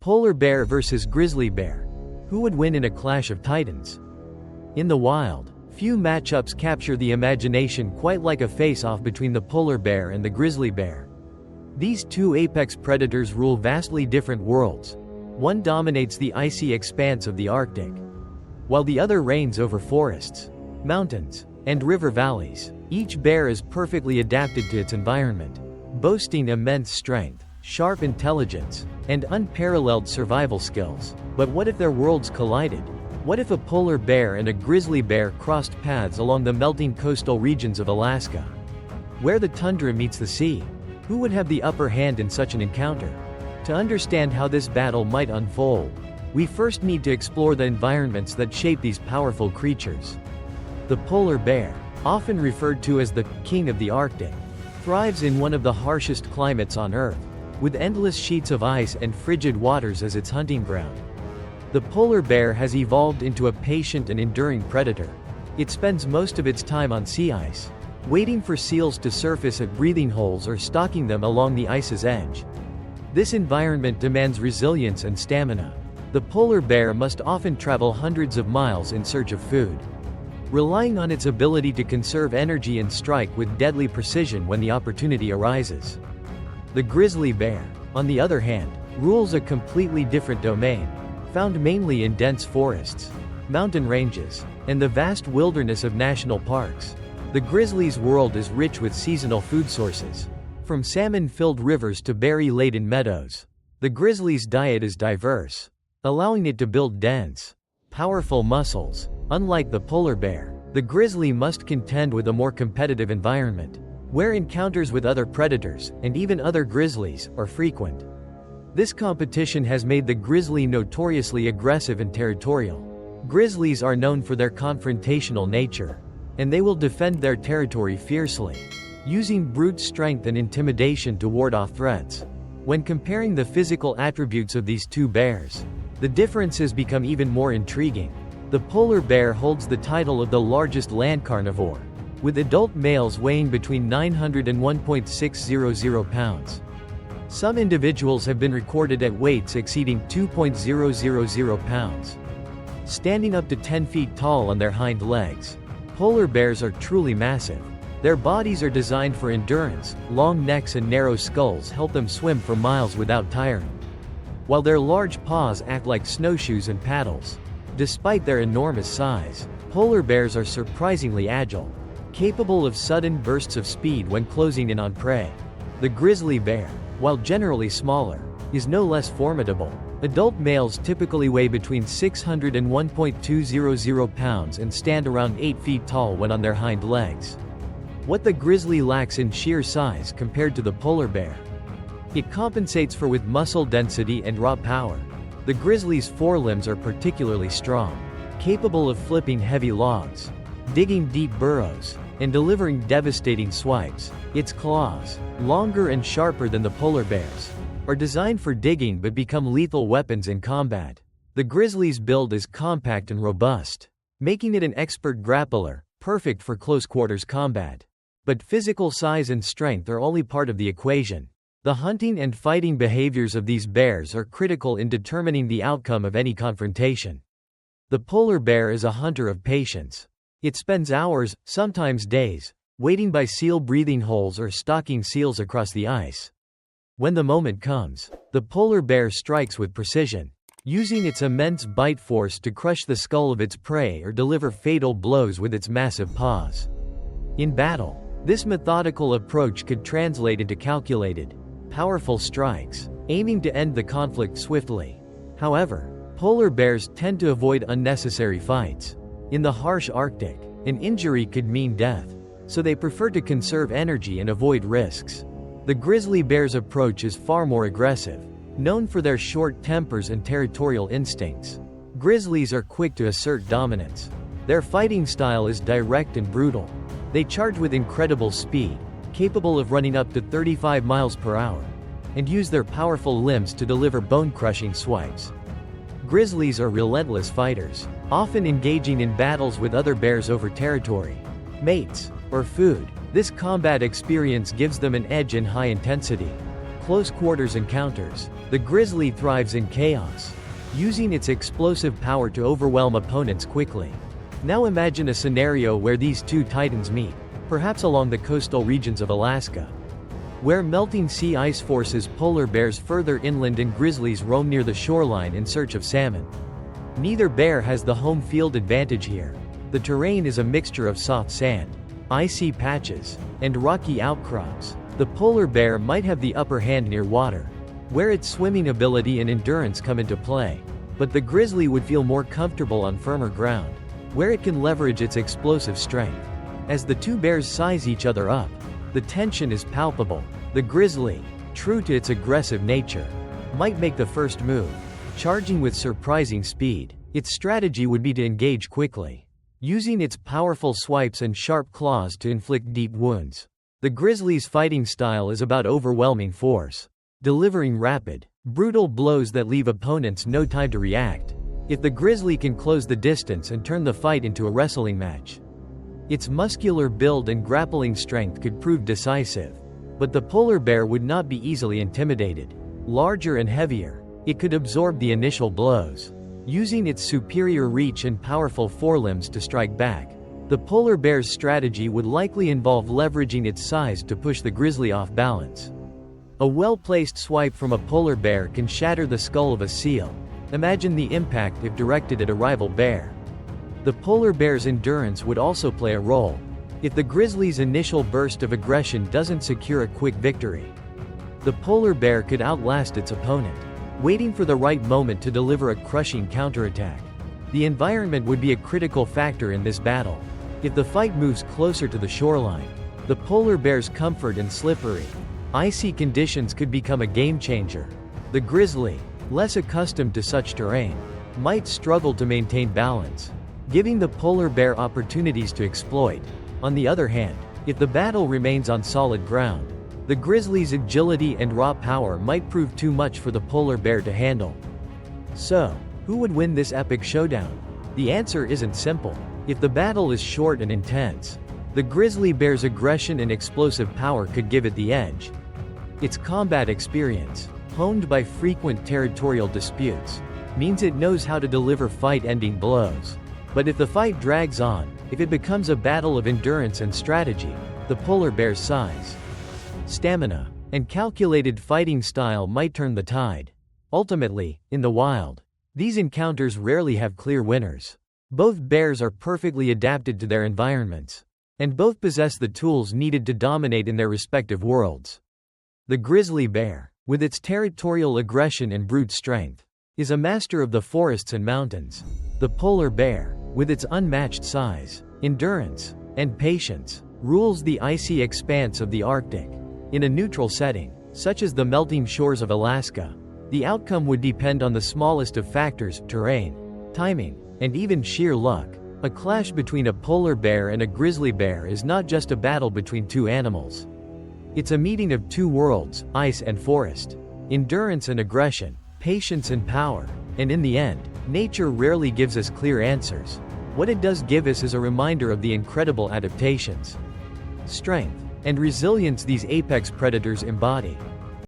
Polar bear versus grizzly bear. Who would win in a clash of titans? In the wild, few matchups capture the imagination quite like a face-off between the polar bear and the grizzly bear. These two apex predators rule vastly different worlds. One dominates the icy expanse of the Arctic, while the other reigns over forests, mountains, and river valleys. Each bear is perfectly adapted to its environment, boasting immense strength, sharp intelligence, and unparalleled survival skills. But what if their worlds collided? What if a polar bear and a grizzly bear crossed paths along the melting coastal regions of Alaska, where the tundra meets the sea? Who would have the upper hand in such an encounter? To understand how this battle might unfold, we first need to explore the environments that shape these powerful creatures. The polar bear, often referred to as the king of the Arctic, thrives in one of the harshest climates on Earth, with endless sheets of ice and frigid waters as its hunting ground. The polar bear has evolved into a patient and enduring predator. It spends most of its time on sea ice, waiting for seals to surface at breathing holes or stalking them along the ice's edge. This environment demands resilience and stamina. The polar bear must often travel hundreds of miles in search of food, relying on its ability to conserve energy and strike with deadly precision when the opportunity arises. The grizzly bear, on the other hand, rules a completely different domain, found mainly in dense forests, mountain ranges, and the vast wilderness of national parks. The grizzly's world is rich with seasonal food sources, from salmon-filled rivers to berry-laden meadows. The grizzly's diet is diverse, allowing it to build dense, powerful muscles. Unlike the polar bear, the grizzly must contend with a more competitive environment, where encounters with other predators, and even other grizzlies, are frequent. This competition has made the grizzly notoriously aggressive and territorial. Grizzlies are known for their confrontational nature, and they will defend their territory fiercely, using brute strength and intimidation to ward off threats. When comparing the physical attributes of these two bears, the differences become even more intriguing. The polar bear holds the title of the largest land carnivore, with adult males weighing between 900 and 1.600 pounds. Some individuals have been recorded at weights exceeding 2.000 pounds, standing up to 10 feet tall on their hind legs. Polar bears are truly massive. Their bodies are designed for endurance. Long necks and narrow skulls help them swim for miles without tiring, while their large paws act like snowshoes and paddles. Despite their enormous size, polar bears are surprisingly agile, capable of sudden bursts of speed when closing in on prey. The grizzly bear, while generally smaller, is no less formidable. Adult males typically weigh between 600 and 1.200 pounds and stand around 8 feet tall when on their hind legs. What the grizzly lacks in sheer size compared to the polar bear, it compensates for with muscle density and raw power. The grizzly's forelimbs are particularly strong, capable of flipping heavy logs, digging deep burrows, and delivering devastating swipes. Its claws, longer and sharper than the polar bear's, are designed for digging but become lethal weapons in combat. The grizzly's build is compact and robust, making it an expert grappler, perfect for close-quarters combat. But physical size and strength are only part of the equation. The hunting and fighting behaviors of these bears are critical in determining the outcome of any confrontation. The polar bear is a hunter of patience. It spends hours, sometimes days, waiting by seal breathing holes or stalking seals across the ice. When the moment comes, the polar bear strikes with precision, using its immense bite force to crush the skull of its prey or deliver fatal blows with its massive paws. In battle, this methodical approach could translate into calculated, powerful strikes, aiming to end the conflict swiftly. However, polar bears tend to avoid unnecessary fights. In the harsh Arctic, an injury could mean death, so they prefer to conserve energy and avoid risks. The grizzly bear's approach is far more aggressive, known for their short tempers and territorial instincts. Grizzlies are quick to assert dominance. Their fighting style is direct and brutal. They charge with incredible speed, capable of running up to 35 miles per hour, and use their powerful limbs to deliver bone-crushing swipes. Grizzlies are relentless fighters, often engaging in battles with other bears over territory, mates, or food. This combat experience gives them an edge in high intensity, close quarters encounters, the grizzly thrives in chaos, using its explosive power to overwhelm opponents quickly. Now imagine a scenario where these two titans meet, perhaps along the coastal regions of Alaska, where melting sea ice forces polar bears further inland and grizzlies roam near the shoreline in search of salmon. Neither bear has the home field advantage here. The terrain is a mixture of soft sand, icy patches, and rocky outcrops. The polar bear might have the upper hand near water, where its swimming ability and endurance come into play. But the grizzly would feel more comfortable on firmer ground, where it can leverage its explosive strength. As the two bears size each other up, the tension is palpable. The grizzly, true to its aggressive nature, might make the first move, charging with surprising speed. Its strategy would be to engage quickly, using its powerful swipes and sharp claws to inflict deep wounds. The grizzly's fighting style is about overwhelming force, delivering rapid, brutal blows that leave opponents no time to react. If the grizzly can close the distance and turn the fight into a wrestling match, its muscular build and grappling strength could prove decisive. But the polar bear would not be easily intimidated. Larger and heavier, it could absorb the initial blows, using its superior reach and powerful forelimbs to strike back. The polar bear's strategy would likely involve leveraging its size to push the grizzly off balance. A well-placed swipe from a polar bear can shatter the skull of a seal. Imagine the impact if directed at a rival bear. The polar bear's endurance would also play a role. If the grizzly's initial burst of aggression doesn't secure a quick victory, the polar bear could outlast its opponent, waiting for the right moment to deliver a crushing counterattack. The environment would be a critical factor in this battle. If the fight moves closer to the shoreline, the polar bear's comfort and slippery, icy conditions could become a game-changer. The grizzly, less accustomed to such terrain, might struggle to maintain balance, giving the polar bear opportunities to exploit. On the other hand, if the battle remains on solid ground, the grizzly's agility and raw power might prove too much for the polar bear to handle. So, who would win this epic showdown? The answer isn't simple. If the battle is short and intense, the grizzly bear's aggression and explosive power could give it the edge. Its combat experience, honed by frequent territorial disputes, means it knows how to deliver fight-ending blows. But if the fight drags on, if it becomes a battle of endurance and strategy, the polar bear's size, stamina, and calculated fighting style might turn the tide. Ultimately, in the wild, these encounters rarely have clear winners. Both bears are perfectly adapted to their environments, and both possess the tools needed to dominate in their respective worlds. The grizzly bear, with its territorial aggression and brute strength, is a master of the forests and mountains. The polar bear, with its unmatched size, endurance, and patience, rules the icy expanse of the Arctic. In a neutral setting, such as the melting shores of Alaska, the outcome would depend on the smallest of factors: terrain, timing, and even sheer luck. A clash between a polar bear and a grizzly bear is not just a battle between two animals. It's a meeting of two worlds, ice and forest, endurance and aggression, patience and power. And in the end, nature rarely gives us clear answers. What it does give us is a reminder of the incredible adaptations, strength, and resilience these apex predators embody.